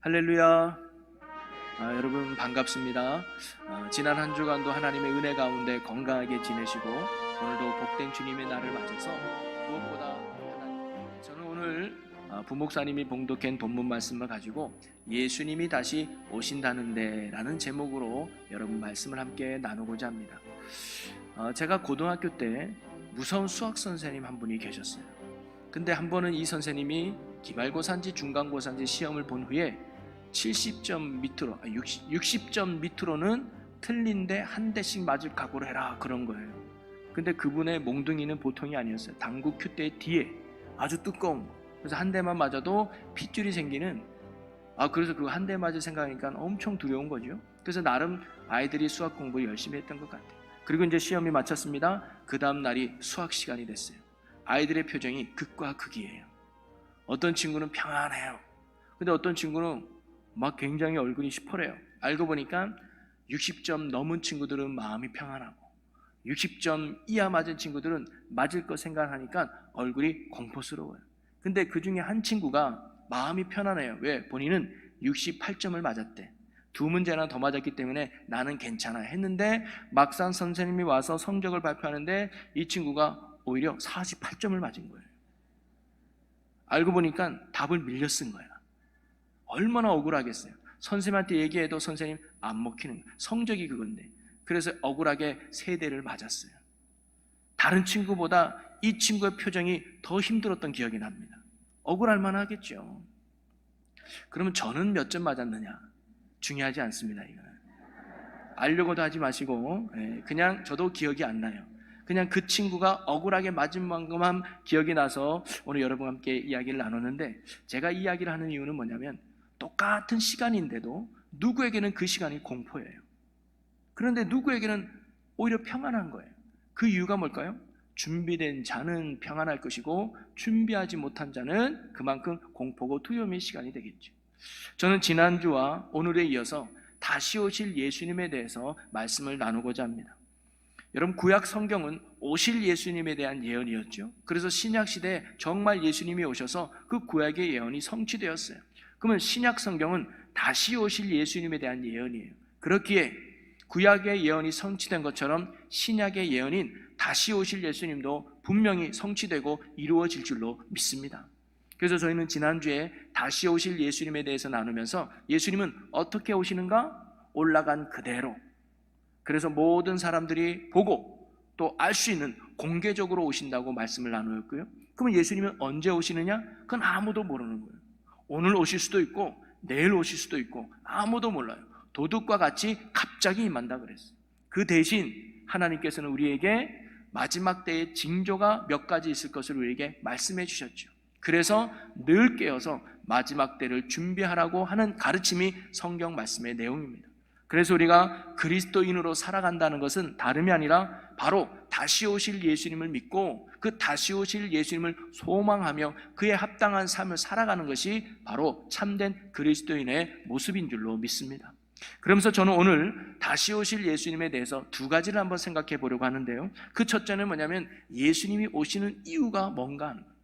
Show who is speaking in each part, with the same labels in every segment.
Speaker 1: 할렐루야. 여러분 반갑습니다. 지난 한 주간도 하나님의 은혜 가운데 건강하게 지내시고 오늘도 복된 주님의 날을 맞아서 무엇보다 저는 오늘 부목사님이 봉독한 본문 말씀을 가지고 예수님이 다시 오신다는데 라는 제목으로 여러분 말씀을 함께 나누고자 합니다. 제가 고등학교 때 무서운 수학 선생님 한 분이 계셨어요. 근데 한 번은 이 선생님이 기말고사인지 중간고사인지 시험을 본 후에 70점 밑으로 60점 밑으로는 틀린데 한 대씩 맞을 각오를 해라 그런 거예요. 근데 그분의 몽둥이는 보통이 아니었어요. 당구 큐대 뒤에 아주 두꺼운 거. 그래서 한 대만 맞아도 핏줄이 생기는, 그래서 그 한 대 맞을 생각하니까 엄청 두려운 거죠. 그래서 나름 아이들이 수학 공부 열심히 했던 것 같아요. 그리고 이제 시험이 마쳤습니다. 그 다음 날이 수학 시간이 됐어요. 아이들의 표정이 극과 극이에요. 어떤 친구는 평안해요. 근데 어떤 친구는 막 굉장히 얼굴이 시퍼래요. 알고 보니까 60점 넘은 친구들은 마음이 평안하고 60점 이하 맞은 친구들은 맞을 거 생각하니까 얼굴이 공포스러워요. 근데 그 중에 한 친구가 마음이 편안해요. 왜? 본인은 68점을 맞았대. 두 문제나 더 맞았기 때문에 나는 괜찮아 했는데 막상 선생님이 와서 성적을 발표하는데 이 친구가 오히려 48점을 맞은 거예요. 알고 보니까 답을 밀려 쓴 거야. 얼마나 억울하겠어요. 선생님한테 얘기해도 선생님 안 먹히는 거예요. 성적이 그건데. 그래서 억울하게 3대를 맞았어요. 다른 친구보다 이 친구의 표정이 더 힘들었던 기억이 납니다. 억울할 만하겠죠. 그러면 저는 몇 점 맞았느냐? 중요하지 않습니다. 이거는 알려고도 하지 마시고 그냥 저도 기억이 안 나요. 그냥 그 친구가 억울하게 맞은 만큼만 기억이 나서 오늘 여러분과 함께 이야기를 나누는데, 제가 이야기를 하는 이유는 뭐냐면 똑같은 시간인데도 누구에게는 그 시간이 공포예요. 그런데 누구에게는 오히려 평안한 거예요. 그 이유가 뭘까요? 준비된 자는 평안할 것이고 준비하지 못한 자는 그만큼 공포고 두려움의 시간이 되겠죠. 저는 지난주와 오늘에 이어서 다시 오실 예수님에 대해서 말씀을 나누고자 합니다. 여러분, 구약 성경은 오실 예수님에 대한 예언이었죠. 그래서 신약 시대에 정말 예수님이 오셔서 그 구약의 예언이 성취되었어요. 그러면 신약 성경은 다시 오실 예수님에 대한 예언이에요. 그렇기에 구약의 예언이 성취된 것처럼 신약의 예언인 다시 오실 예수님도 분명히 성취되고 이루어질 줄로 믿습니다. 그래서 저희는 지난주에 다시 오실 예수님에 대해서 나누면서 예수님은 어떻게 오시는가? 올라간 그대로. 그래서 모든 사람들이 보고 또 알 수 있는 공개적으로 오신다고 말씀을 나누었고요. 그러면 예수님은 언제 오시느냐? 그건 아무도 모르는 거예요. 오늘 오실 수도 있고 내일 오실 수도 있고 아무도 몰라요. 도둑과 같이 갑자기 임한다 그랬어요. 그 대신 하나님께서는 우리에게 마지막 때의 징조가 몇 가지 있을 것을 우리에게 말씀해 주셨죠. 그래서 늘 깨어서 마지막 때를 준비하라고 하는 가르침이 성경 말씀의 내용입니다. 그래서 우리가 그리스도인으로 살아간다는 것은 다름이 아니라 바로 다시 오실 예수님을 믿고 그 다시 오실 예수님을 소망하며 그에 합당한 삶을 살아가는 것이 바로 참된 그리스도인의 모습인 줄로 믿습니다. 그러면서 저는 오늘 다시 오실 예수님에 대해서 두 가지를 한번 생각해 보려고 하는데요. 그 첫째는 뭐냐면 예수님이 오시는 이유가 뭔가 하는 거예요.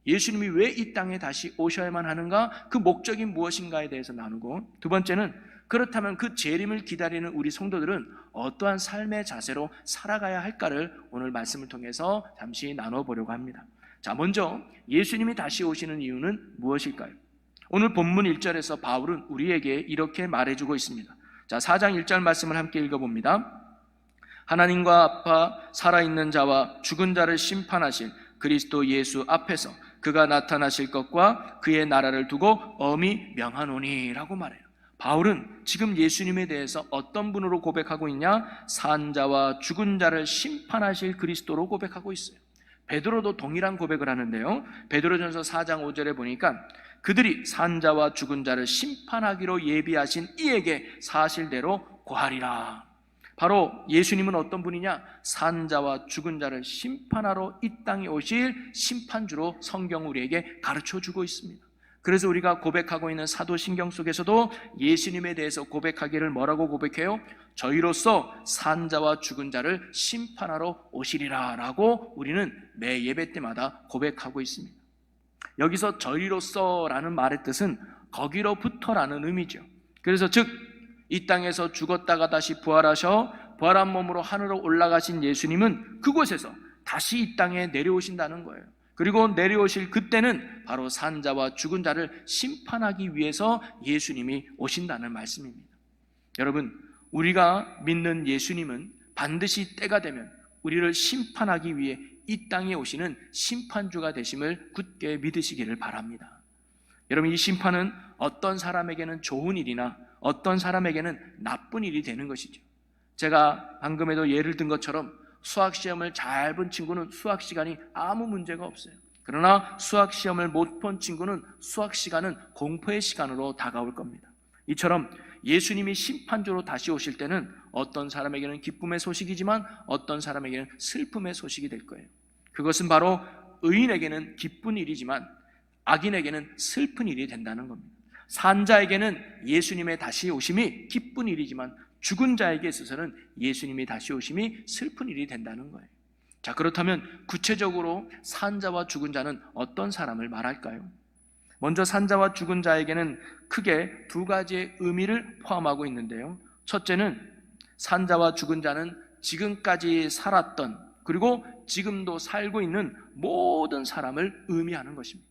Speaker 1: 예수님이 왜 이 땅에 다시 오셔야만 하는가? 그 목적이 무엇인가에 대해서 나누고, 두 번째는 그렇다면 그 재림을 기다리는 우리 성도들은 어떠한 삶의 자세로 살아가야 할까를 오늘 말씀을 통해서 잠시 나눠보려고 합니다. 자, 먼저 예수님이 다시 오시는 이유는 무엇일까요? 오늘 본문 1절에서 바울은 우리에게 이렇게 말해주고 있습니다. 자, 4장 1절 말씀을 함께 읽어봅니다. 하나님과 아빠 살아있는 자와 죽은 자를 심판하실 그리스도 예수 앞에서 그가 나타나실 것과 그의 나라를 두고 엄히 명하노니 라고 말해요. 바울은 지금 예수님에 대해서 어떤 분으로 고백하고 있냐? 산 자와 죽은 자를 심판하실 그리스도로 고백하고 있어요. 베드로도 동일한 고백을 하는데요, 베드로전서 4장 5절에 보니까 그들이 산 자와 죽은 자를 심판하기로 예비하신 이에게 사실대로 고하리라. 바로 예수님은 어떤 분이냐? 산 자와 죽은 자를 심판하러 이 땅에 오실 심판주로 성경 우리에게 가르쳐주고 있습니다. 그래서 우리가 고백하고 있는 사도신경 속에서도 예수님에 대해서 고백하기를 뭐라고 고백해요? 저희로서 산 자와 죽은 자를 심판하러 오시리라 라고 우리는 매 예배 때마다 고백하고 있습니다. 여기서 저희로서 라는 말의 뜻은 거기로부터라는 의미죠. 그래서 즉 이 땅에서 죽었다가 다시 부활하셔 부활한 몸으로 하늘로 올라가신 예수님은 그곳에서 다시 이 땅에 내려오신다는 거예요. 그리고 내려오실 그때는 바로 산자와 죽은 자를 심판하기 위해서 예수님이 오신다는 말씀입니다. 여러분, 우리가 믿는 예수님은 반드시 때가 되면 우리를 심판하기 위해 이 땅에 오시는 심판주가 되심을 굳게 믿으시기를 바랍니다. 여러분, 이 심판은 어떤 사람에게는 좋은 일이나 어떤 사람에게는 나쁜 일이 되는 것이죠. 제가 방금에도 예를 든 것처럼 수학시험을 잘 본 친구는 수학시간이 아무 문제가 없어요. 그러나 수학시험을 못 본 친구는 수학시간은 공포의 시간으로 다가올 겁니다. 이처럼 예수님이 심판주로 다시 오실 때는 어떤 사람에게는 기쁨의 소식이지만 어떤 사람에게는 슬픔의 소식이 될 거예요. 그것은 바로 의인에게는 기쁜 일이지만 악인에게는 슬픈 일이 된다는 겁니다. 산자에게는 예수님의 다시 오심이 기쁜 일이지만 죽은 자에게 있어서는 예수님이 다시 오심이 슬픈 일이 된다는 거예요. 자, 그렇다면 구체적으로 산자와 죽은 자는 어떤 사람을 말할까요? 먼저 산자와 죽은 자에게는 크게 두 가지의 의미를 포함하고 있는데요. 첫째는 산자와 죽은 자는 지금까지 살았던 그리고 지금도 살고 있는 모든 사람을 의미하는 것입니다.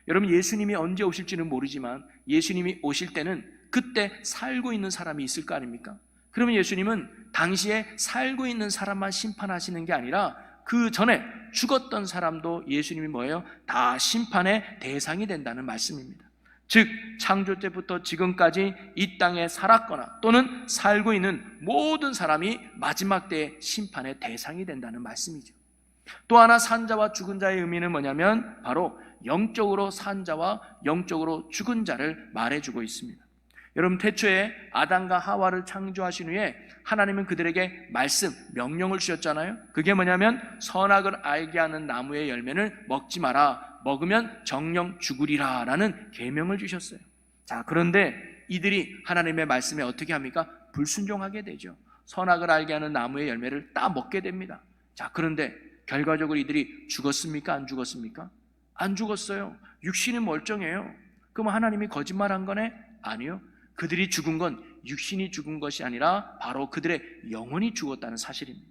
Speaker 1: 여러분, 예수님이 언제 오실지는 모르지만 예수님이 오실 때는 그때 살고 있는 사람이 있을 거 아닙니까? 그러면 예수님은 당시에 살고 있는 사람만 심판하시는 게 아니라 그 전에 죽었던 사람도 예수님이 뭐예요? 다 심판의 대상이 된다는 말씀입니다. 즉 창조 때부터 지금까지 이 땅에 살았거나 또는 살고 있는 모든 사람이 마지막 때의 심판의 대상이 된다는 말씀이죠. 또 하나 산자와 죽은 자의 의미는 뭐냐면 바로 영적으로 산 자와 영적으로 죽은 자를 말해주고 있습니다. 여러분, 태초에 아담과 하와를 창조하신 후에 하나님은 그들에게 말씀, 명령을 주셨잖아요. 그게 뭐냐면 선악을 알게 하는 나무의 열매를 먹지 마라, 먹으면 정령 죽으리라 라는 계명을 주셨어요. 자, 그런데 이들이 하나님의 말씀에 어떻게 합니까? 불순종하게 되죠. 선악을 알게 하는 나무의 열매를 따 먹게 됩니다. 자, 그런데 결과적으로 이들이 죽었습니까? 안 죽었습니까? 안 죽었어요. 육신이 멀쩡해요. 그럼 하나님이 거짓말한 거네? 아니요. 그들이 죽은 건 육신이 죽은 것이 아니라 바로 그들의 영혼이 죽었다는 사실입니다.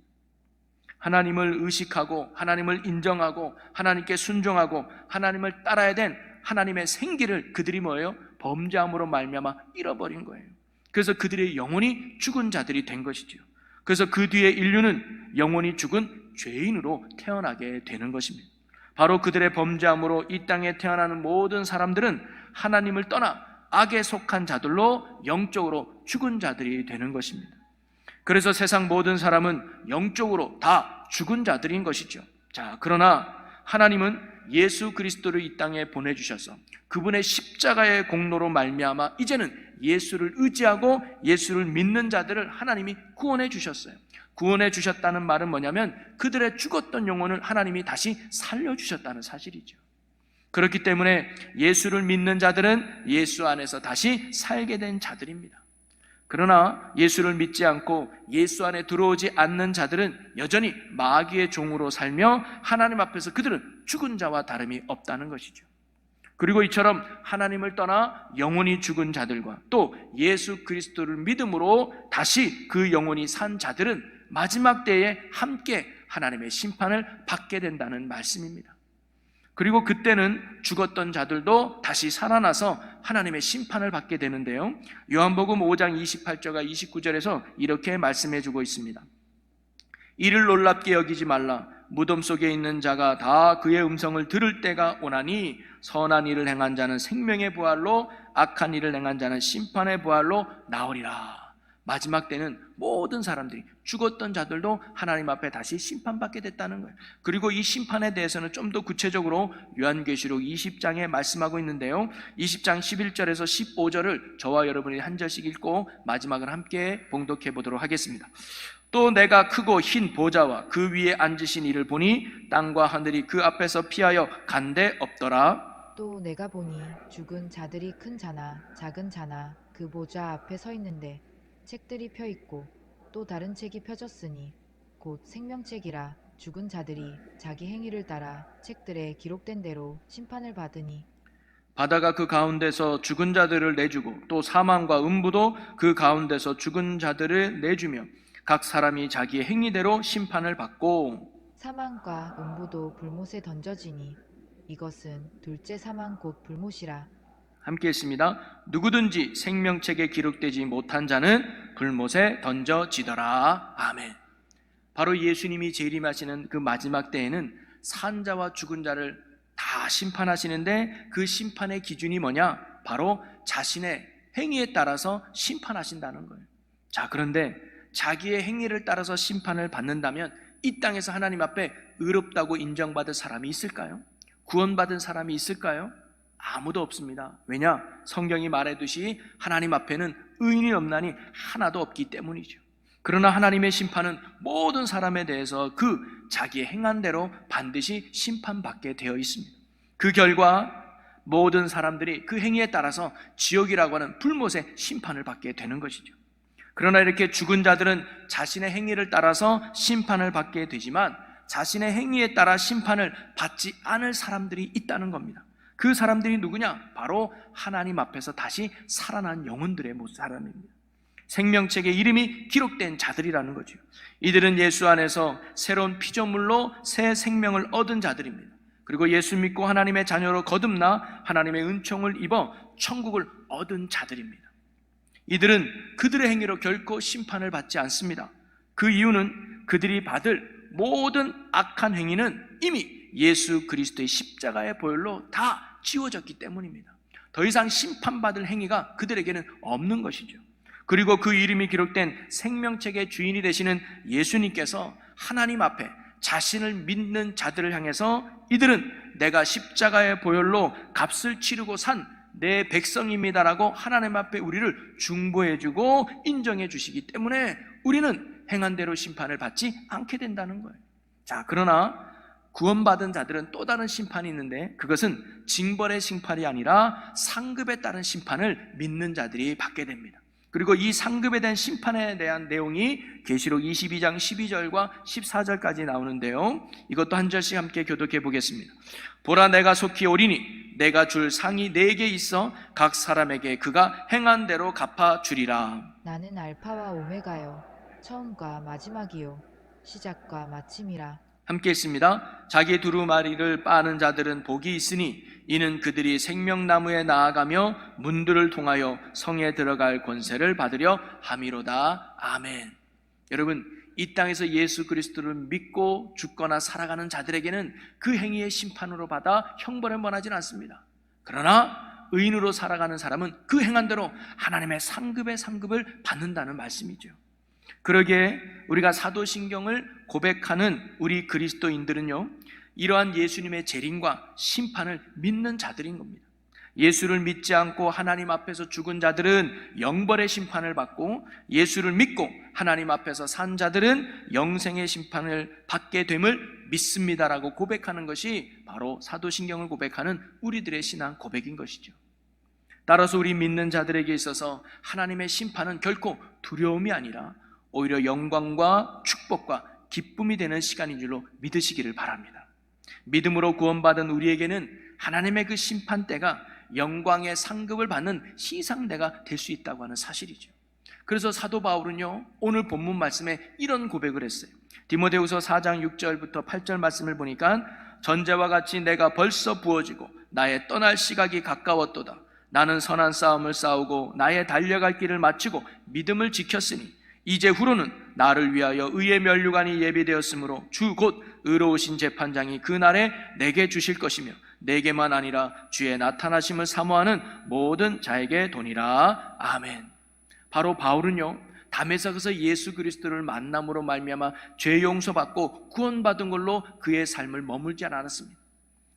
Speaker 1: 하나님을 의식하고 하나님을 인정하고 하나님께 순종하고 하나님을 따라야 된 하나님의 생기를 그들이 뭐예요? 범죄함으로 말미암아 잃어버린 거예요. 그래서 그들의 영혼이 죽은 자들이 된 것이죠. 그래서 그 뒤에 인류는 영혼이 죽은 죄인으로 태어나게 되는 것입니다. 바로 그들의 범죄함으로 이 땅에 태어나는 모든 사람들은 하나님을 떠나 악에 속한 자들로 영적으로 죽은 자들이 되는 것입니다. 그래서 세상 모든 사람은 영적으로 다 죽은 자들인 것이죠. 자, 그러나 하나님은 예수 그리스도를 이 땅에 보내주셔서 그분의 십자가의 공로로 말미암아 이제는 예수를 의지하고 예수를 믿는 자들을 하나님이 구원해 주셨어요. 구원해 주셨다는 말은 뭐냐면 그들의 죽었던 영혼을 하나님이 다시 살려주셨다는 사실이죠. 그렇기 때문에 예수를 믿는 자들은 예수 안에서 다시 살게 된 자들입니다. 그러나 예수를 믿지 않고 예수 안에 들어오지 않는 자들은 여전히 마귀의 종으로 살며 하나님 앞에서 그들은 죽은 자와 다름이 없다는 것이죠. 그리고 이처럼 하나님을 떠나 영혼이 죽은 자들과 또 예수 그리스도를 믿음으로 다시 그 영혼이 산 자들은 마지막 때에 함께 하나님의 심판을 받게 된다는 말씀입니다. 그리고 그때는 죽었던 자들도 다시 살아나서 하나님의 심판을 받게 되는데요, 요한복음 5장 28절과 29절에서 이렇게 말씀해 주고 있습니다. 이를 놀랍게 여기지 말라. 무덤 속에 있는 자가 다 그의 음성을 들을 때가 오나니 선한 일을 행한 자는 생명의 부활로 악한 일을 행한 자는 심판의 부활로 나오리라. 마지막 때는 모든 사람들이 죽었던 자들도 하나님 앞에 다시 심판받게 됐다는 거예요. 그리고 이 심판에 대해서는 좀 더 구체적으로 요한계시록 20장에 말씀하고 있는데요, 20장 11절에서 15절을 저와 여러분이 한 절씩 읽고 마지막을 함께 봉독해 보도록 하겠습니다. 또 내가 크고 흰 보좌와 그 위에 앉으신 이를 보니 땅과 하늘이 그 앞에서 피하여 간데 없더라.
Speaker 2: 또 내가 보니 죽은 자들이 큰 자나 작은 자나 그 보좌 앞에 서 있는데 책들이 펴 있고 또 다른 책이 펴졌으니 곧 생명책이라. 죽은 자들이 자기 행위를 따라 책들에 기록된 대로 심판을 받으니.
Speaker 1: 바다가 그 가운데서 죽은 자들을 내주고 또 사망과 음부도 그 가운데서 죽은 자들을 내주며 각 사람이 자기의 행위대로 심판을 받고
Speaker 2: 사망과 음부도 불못에 던져지니 이것은 둘째 사망 곧 불못이라.
Speaker 1: 함께 했습니다. 누구든지 생명책에 기록되지 못한 자는 불못에 던져지더라. 아멘. 바로 예수님이 재림하시는 그 마지막 때에는 산자와 죽은 자를 다 심판하시는데 그 심판의 기준이 뭐냐? 바로 자신의 행위에 따라서 심판하신다는 거예요. 자, 그런데 자기의 행위를 따라서 심판을 받는다면 이 땅에서 하나님 앞에 의롭다고 인정받을 사람이 있을까요? 구원받은 사람이 있을까요? 아무도 없습니다. 왜냐? 성경이 말해두시 하나님 앞에는 의인이 없나니 하나도 없기 때문이죠. 그러나 하나님의 심판은 모든 사람에 대해서 그 자기의 행한 대로 반드시 심판받게 되어 있습니다. 그 결과 모든 사람들이 그 행위에 따라서 지옥이라고 하는 불못의 심판을 받게 되는 것이죠. 그러나 이렇게 죽은 자들은 자신의 행위를 따라서 심판을 받게 되지만 자신의 행위에 따라 심판을 받지 않을 사람들이 있다는 겁니다. 그 사람들이 누구냐? 바로 하나님 앞에서 다시 살아난 영혼들의 사람입니다. 생명책에 이름이 기록된 자들이라는 거죠. 이들은 예수 안에서 새로운 피조물로 새 생명을 얻은 자들입니다. 그리고 예수 믿고 하나님의 자녀로 거듭나 하나님의 은총을 입어 천국을 얻은 자들입니다. 이들은 그들의 행위로 결코 심판을 받지 않습니다. 그 이유는 그들이 받을 모든 악한 행위는 이미 예수 그리스도의 십자가의 보혈로 다 지워졌기 때문입니다. 더 이상 심판받을 행위가 그들에게는 없는 것이죠. 그리고 그 이름이 기록된 생명책의 주인이 되시는 예수님께서 하나님 앞에 자신을 믿는 자들을 향해서 이들은 내가 십자가의 보혈로 값을 치르고 산 내 백성입니다라고 하나님 앞에 우리를 중보해주고 인정해 주시기 때문에 우리는 행한 대로 심판을 받지 않게 된다는 거예요. 자, 그러나 구원받은 자들은 또 다른 심판이 있는데 그것은 징벌의 심판이 아니라 상급에 따른 심판을 믿는 자들이 받게 됩니다. 그리고 이 상급에 대한 심판에 대한 내용이 계시록 22장 12절과 14절까지 나오는데요, 이것도 한 절씩 함께 교독해 보겠습니다. 보라, 내가 속히 오리니 내가 줄 상이 4개 있어 각 사람에게 그가 행한 대로 갚아주리라.
Speaker 2: 나는 알파와 오메가요 처음과 마지막이요 시작과 마침이라.
Speaker 1: 함께 했습니다. 자기 두루마리를 빠는 자들은 복이 있으니 이는 그들이 생명나무에 나아가며 문들을 통하여 성에 들어갈 권세를 받으려 함이로다. 아멘. 여러분, 이 땅에서 예수 그리스도를 믿고 죽거나 살아가는 자들에게는 그 행위의 심판으로 받아 형벌을 면하지는 않습니다. 그러나 의인으로 살아가는 사람은 그 행한 대로 하나님의 상급의 상급을 받는다는 말씀이죠. 그러기에 우리가 사도신경을 고백하는 우리 그리스도인들은요, 이러한 예수님의 재림과 심판을 믿는 자들인 겁니다. 예수를 믿지 않고 하나님 앞에서 죽은 자들은 영벌의 심판을 받고, 예수를 믿고 하나님 앞에서 산 자들은 영생의 심판을 받게 됨을 믿습니다라고 고백하는 것이 바로 사도신경을 고백하는 우리들의 신앙 고백인 것이죠. 따라서 우리 믿는 자들에게 있어서 하나님의 심판은 결코 두려움이 아니라 오히려 영광과 축복과 기쁨이 되는 시간인 줄로 믿으시기를 바랍니다. 믿음으로 구원받은 우리에게는 하나님의 그 심판대가 영광의 상급을 받는 시상대가 될 수 있다고 하는 사실이죠. 그래서 사도 바울은요, 오늘 본문 말씀에 이런 고백을 했어요. 디모데후서 4장 6절부터 8절 말씀을 보니까 전제와 같이 내가 벌써 부어지고 나의 떠날 시각이 가까웠도다. 나는 선한 싸움을 싸우고 나의 달려갈 길을 마치고 믿음을 지켰으니 이제 후로는 나를 위하여 의의 면류관이 예비되었으므로 주 곧 의로우신 재판장이 그 날에 내게 주실 것이며 내게만 아니라 주의 나타나심을 사모하는 모든 자에게 도니라. 아멘. 바로 바울은요, 다메섹에서 예수 그리스도를 만남으로 말미암아 죄 용서받고 구원받은 걸로 그의 삶을 머물지 않았습니다.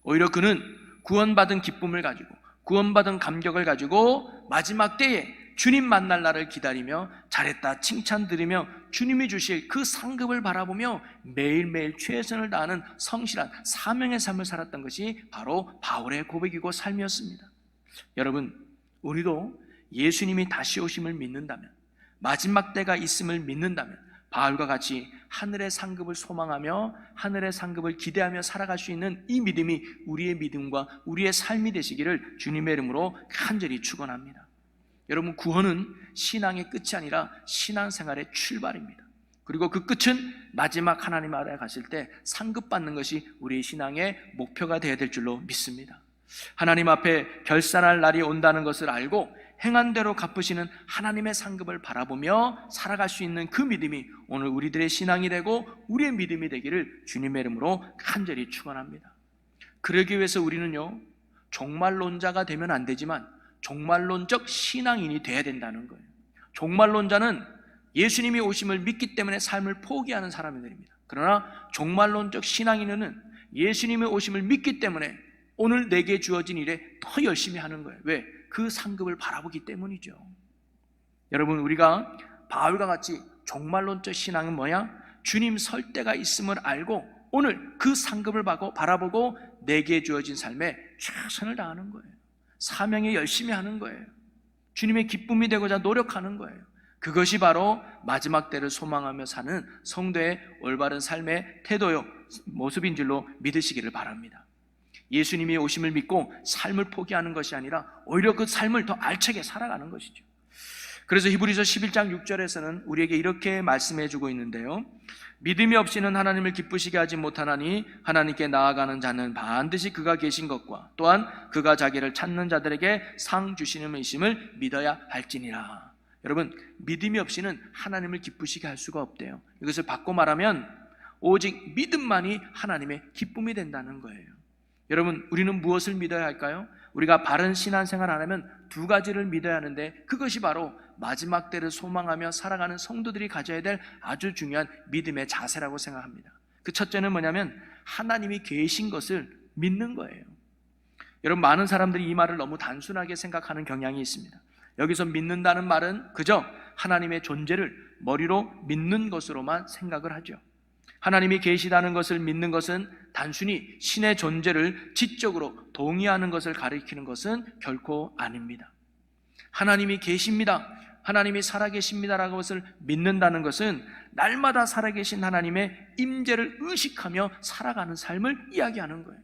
Speaker 1: 오히려 그는 구원받은 기쁨을 가지고, 구원받은 감격을 가지고 마지막 때에 주님 만날 날을 기다리며 잘했다 칭찬 드리며 주님이 주실 그 상급을 바라보며 매일매일 최선을 다하는 성실한 사명의 삶을 살았던 것이 바로 바울의 고백이고 삶이었습니다. 여러분, 우리도 예수님이 다시 오심을 믿는다면, 마지막 때가 있음을 믿는다면, 바울과 같이 하늘의 상급을 소망하며 하늘의 상급을 기대하며 살아갈 수 있는 이 믿음이 우리의 믿음과 우리의 삶이 되시기를 주님의 이름으로 간절히 축원합니다. 여러분, 구원은 신앙의 끝이 아니라 신앙생활의 출발입니다. 그리고 그 끝은 마지막 하나님 아래 갔을 때 상급받는 것이 우리의 신앙의 목표가 되어야 될 줄로 믿습니다. 하나님 앞에 결산할 날이 온다는 것을 알고 행한 대로 갚으시는 하나님의 상급을 바라보며 살아갈 수 있는 그 믿음이 오늘 우리들의 신앙이 되고 우리의 믿음이 되기를 주님의 이름으로 간절히 축원합니다. 그러기 위해서 우리는요, 종말론자가 되면 안 되지만 종말론적 신앙인이 돼야 된다는 거예요. 종말론자는 예수님이 오심을 믿기 때문에 삶을 포기하는 사람들입니다. 그러나 종말론적 신앙인은 예수님의 오심을 믿기 때문에 오늘 내게 주어진 일에 더 열심히 하는 거예요. 왜? 그 상급을 바라보기 때문이죠. 여러분, 우리가 바울과 같이 종말론적 신앙은 뭐야? 주님 설 때가 있음을 알고 오늘 그 상급을 바라보고 내게 주어진 삶에 최선을 다하는 거예요. 사명에 열심히 하는 거예요. 주님의 기쁨이 되고자 노력하는 거예요. 그것이 바로 마지막 때를 소망하며 사는 성도의 올바른 삶의 태도요, 모습인 줄로 믿으시기를 바랍니다. 예수님이 오심을 믿고 삶을 포기하는 것이 아니라 오히려 그 삶을 더 알차게 살아가는 것이죠. 그래서 히브리서 11장 6절에서는 우리에게 이렇게 말씀해 주고 있는데요, 믿음이 없이는 하나님을 기쁘시게 하지 못하나니 하나님께 나아가는 자는 반드시 그가 계신 것과 또한 그가 자기를 찾는 자들에게 상 주시는 이심을 믿어야 할지니라. 여러분, 믿음이 없이는 하나님을 기쁘시게 할 수가 없대요. 이것을 바꿔 말하면 오직 믿음만이 하나님의 기쁨이 된다는 거예요. 여러분, 우리는 무엇을 믿어야 할까요? 우리가 바른 신앙생활 안 하면 두 가지를 믿어야 하는데 그것이 바로 마지막 때를 소망하며 살아가는 성도들이 가져야 될 아주 중요한 믿음의 자세라고 생각합니다. 그 첫째는 뭐냐면 하나님이 계신 것을 믿는 거예요. 여러분, 많은 사람들이 이 말을 너무 단순하게 생각하는 경향이 있습니다. 여기서 믿는다는 말은 그저 하나님의 존재를 머리로 믿는 것으로만 생각을 하죠. 하나님이 계시다는 것을 믿는 것은 단순히 신의 존재를 지적으로 동의하는 것을 가리키는 것은 결코 아닙니다. 하나님이 계십니다, 하나님이 살아계십니다라는 것을 믿는다는 것은 날마다 살아계신 하나님의 임재를 의식하며 살아가는 삶을 이야기하는 거예요.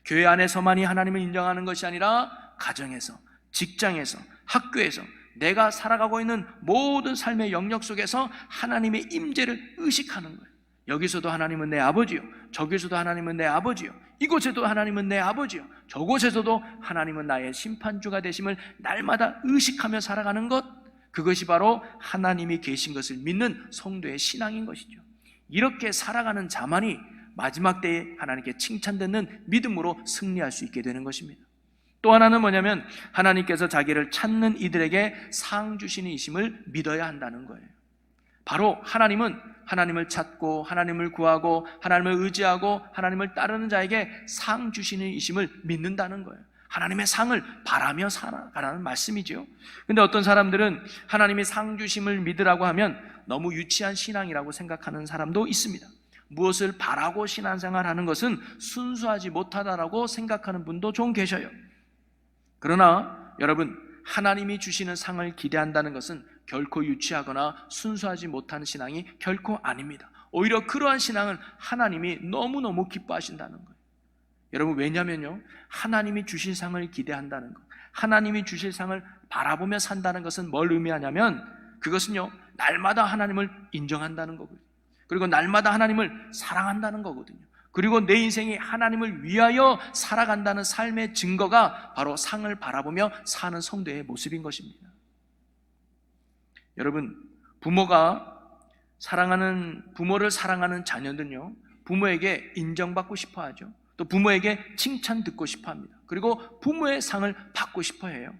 Speaker 1: 교회 안에서만이 하나님을 인정하는 것이 아니라 가정에서, 직장에서, 학교에서 내가 살아가고 있는 모든 삶의 영역 속에서 하나님의 임재를 의식하는 거예요. 여기서도 하나님은 내 아버지요, 저기서도 하나님은 내 아버지요, 이곳에도 하나님은 내 아버지요, 저곳에서도 하나님은 나의 심판주가 되심을 날마다 의식하며 살아가는 것, 그것이 바로 하나님이 계신 것을 믿는 성도의 신앙인 것이죠. 이렇게 살아가는 자만이 마지막 때에 하나님께 칭찬받는 믿음으로 승리할 수 있게 되는 것입니다. 또 하나는 뭐냐면 하나님께서 자기를 찾는 이들에게 상 주시는 이심을 믿어야 한다는 거예요. 바로 하나님은 하나님을 찾고 하나님을 구하고 하나님을 의지하고 하나님을 따르는 자에게 상 주시는 이심을 믿는다는 거예요. 하나님의 상을 바라며 살아가라는 말씀이죠. 근데 어떤 사람들은 하나님이 상 주심을 믿으라고 하면 너무 유치한 신앙이라고 생각하는 사람도 있습니다. 무엇을 바라고 신앙생활하는 것은 순수하지 못하다라고 생각하는 분도 좀 계셔요. 그러나 여러분, 하나님이 주시는 상을 기대한다는 것은 결코 유치하거나 순수하지 못한 신앙이 결코 아닙니다. 오히려 그러한 신앙은 하나님이 너무너무 기뻐하신다는 거예요. 여러분, 왜냐면요, 하나님이 주실 상을 기대한다는 것, 하나님이 주실 상을 바라보며 산다는 것은 뭘 의미하냐면 그것은요, 날마다 하나님을 인정한다는 거고요, 그리고 날마다 하나님을 사랑한다는 거거든요. 그리고 내 인생이 하나님을 위하여 살아간다는 삶의 증거가 바로 상을 바라보며 사는 성도의 모습인 것입니다. 여러분, 부모를 사랑하는 자녀들은요, 부모에게 인정받고 싶어 하죠. 또 부모에게 칭찬 듣고 싶어 합니다. 그리고 부모의 상을 받고 싶어 해요.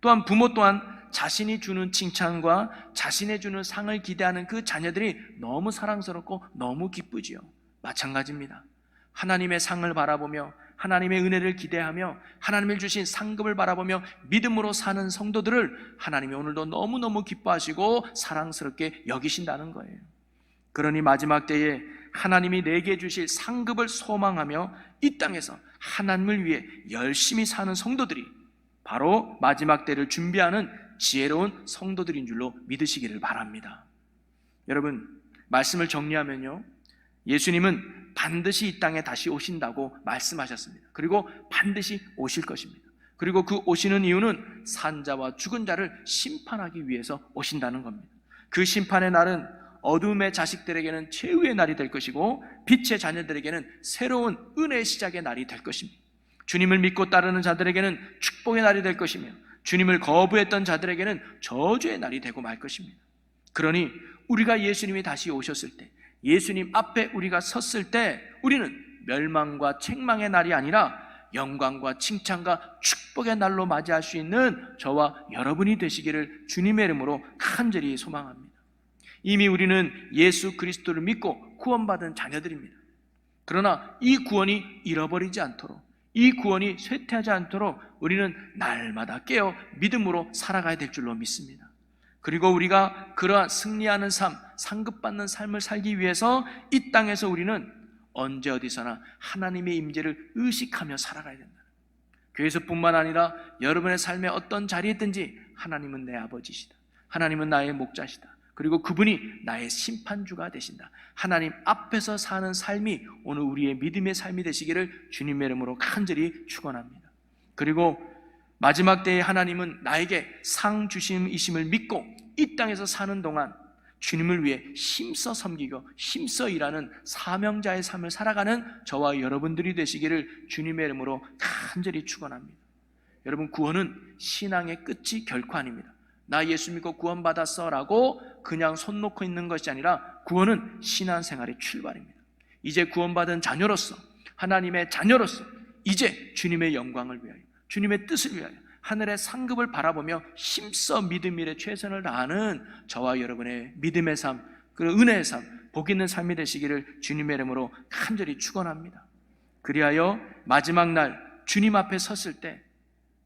Speaker 1: 또한 부모 또한 자신이 주는 칭찬과 자신이 주는 상을 기대하는 그 자녀들이 너무 사랑스럽고 너무 기쁘지요. 마찬가지입니다. 하나님의 상을 바라보며 하나님의 은혜를 기대하며 하나님을 주신 상급을 바라보며 믿음으로 사는 성도들을 하나님이 오늘도 너무너무 기뻐하시고 사랑스럽게 여기신다는 거예요. 그러니 마지막 때에 하나님이 내게 주실 상급을 소망하며 이 땅에서 하나님을 위해 열심히 사는 성도들이 바로 마지막 때를 준비하는 지혜로운 성도들인 줄로 믿으시기를 바랍니다. 여러분, 말씀을 정리하면요, 예수님은 반드시 이 땅에 다시 오신다고 말씀하셨습니다. 그리고 반드시 오실 것입니다. 그리고 그 오시는 이유는 산자와 죽은 자를 심판하기 위해서 오신다는 겁니다. 그 심판의 날은 어둠의 자식들에게는 최후의 날이 될 것이고 빛의 자녀들에게는 새로운 은혜의 시작의 날이 될 것입니다. 주님을 믿고 따르는 자들에게는 축복의 날이 될 것이며 주님을 거부했던 자들에게는 저주의 날이 되고 말 것입니다. 그러니 우리가 예수님이 다시 오셨을 때, 예수님 앞에 우리가 섰을 때 우리는 멸망과 책망의 날이 아니라 영광과 칭찬과 축복의 날로 맞이할 수 있는 저와 여러분이 되시기를 주님의 이름으로 간절히 소망합니다. 이미 우리는 예수 그리스도를 믿고 구원받은 자녀들입니다. 그러나 이 구원이 잃어버리지 않도록, 이 구원이 쇠퇴하지 않도록 우리는 날마다 깨어 믿음으로 살아가야 될 줄로 믿습니다. 그리고 우리가 그러한 승리하는 삶, 상급받는 삶을 살기 위해서 이 땅에서 우리는 언제 어디서나 하나님의 임재를 의식하며 살아가야 된다. 교회에서뿐만 아니라 여러분의 삶의 어떤 자리에 있든지 하나님은 내 아버지시다. 하나님은 나의 목자시다. 그리고 그분이 나의 심판주가 되신다. 하나님 앞에서 사는 삶이 오늘 우리의 믿음의 삶이 되시기를 주님의 이름으로 간절히 축원합니다. 그리고 마지막 때에 하나님은 나에게 상 주심이심을 믿고 이 땅에서 사는 동안 주님을 위해 힘써 섬기고 힘써 일하는 사명자의 삶을 살아가는 저와 여러분들이 되시기를 주님의 이름으로 간절히 축원합니다. 여러분, 구원은 신앙의 끝이 결코 아닙니다. 나 예수 믿고 구원받았어 라고 그냥 손 놓고 있는 것이 아니라 구원은 신앙생활의 출발입니다. 이제 구원받은 자녀로서, 하나님의 자녀로서 이제 주님의 영광을 위하여, 주님의 뜻을 위하여 하늘의 상급을 바라보며 힘써 믿음 일에 최선을 다하는 저와 여러분의 믿음의 삶, 그 은혜의 삶, 복 있는 삶이 되시기를 주님의 이름으로 간절히 축원합니다. 그리하여 마지막 날 주님 앞에 섰을 때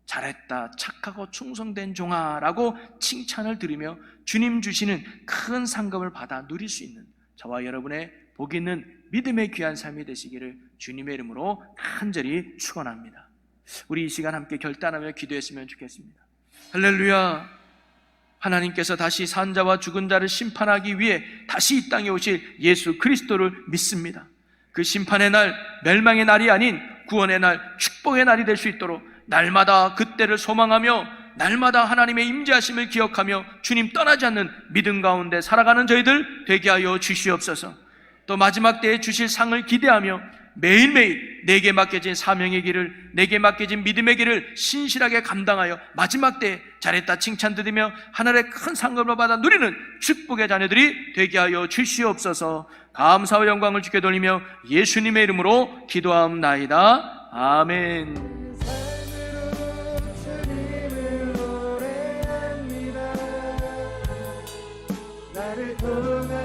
Speaker 1: 잘했다, 착하고 충성된 종아 라고 칭찬을 들으며 주님 주시는 큰 상급을 받아 누릴 수 있는 저와 여러분의 복 있는 믿음의 귀한 삶이 되시기를 주님의 이름으로 간절히 축원합니다. 우리 이 시간 함께 결단하며 기도했으면 좋겠습니다. 할렐루야. 하나님께서 다시 산자와 죽은 자를 심판하기 위해 다시 이 땅에 오실 예수 그리스도를 믿습니다. 그 심판의 날, 멸망의 날이 아닌 구원의 날, 축복의 날이 될 수 있도록 날마다 그때를 소망하며 날마다 하나님의 임재하심을 기억하며 주님 떠나지 않는 믿음 가운데 살아가는 저희들 되게 하여 주시옵소서. 또 마지막 때에 주실 상을 기대하며 매일매일 내게 맡겨진 사명의 길을, 내게 맡겨진 믿음의 길을 신실하게 감당하여 마지막 때에 잘했다 칭찬 드리며 하늘의 큰 상급을 받아 누리는 축복의 자녀들이 되게 하여 주시옵소서. 감사와 영광을 주께 돌리며 예수님의 이름으로 기도하옵나이다. 아멘.
Speaker 3: 나를 통해